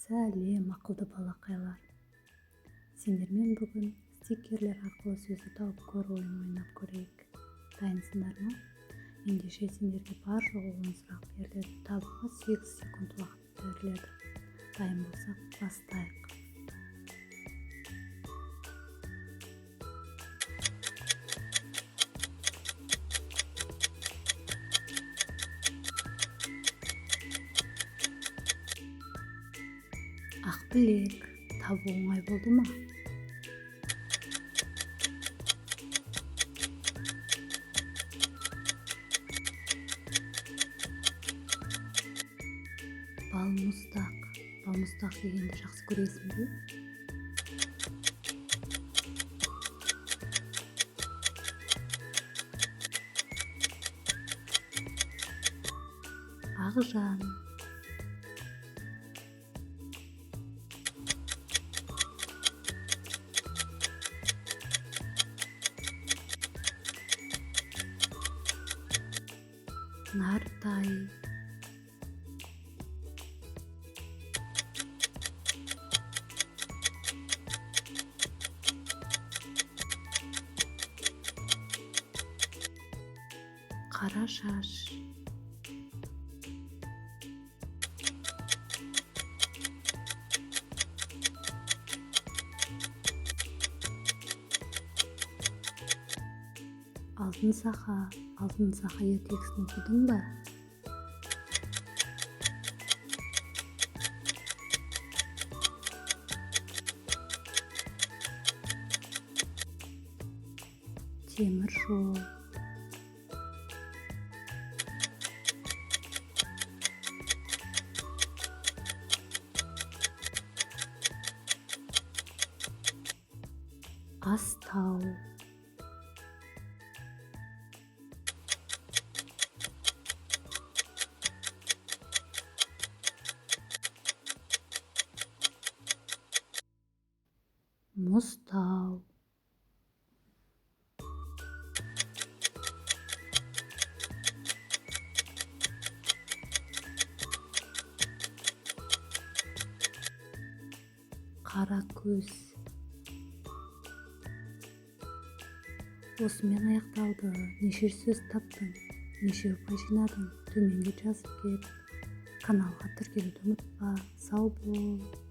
Сәлем, ақылды балақайлар. Сендермен бүгін стикерлер арқылы сөзді тауып көру ойынын ойнап көрейік. Дайынсыңдар ма? Ендеше сендерге бар жоғы 10 сұрақ беріледі. Табуға 8 секунд уақыт беріледі. Дайын болсақ, бастайық. Ақбілек, табу оңай болды ма? Балмұздақ. Балмұздақ дегенді жақсы көресің бе? Ақжан. Нартай. Қара шаш. Алтын сақа. Алтын сақа ертегісін оқыдың ба? Темір жол. Астау. Мұзтау. Қаракөз. Осымен аяқталды. Неше сөз таптың? Неше ұпай жинадың? Төменге жазып кет. Каналға тіркелуді ұмытпа. Сау бол.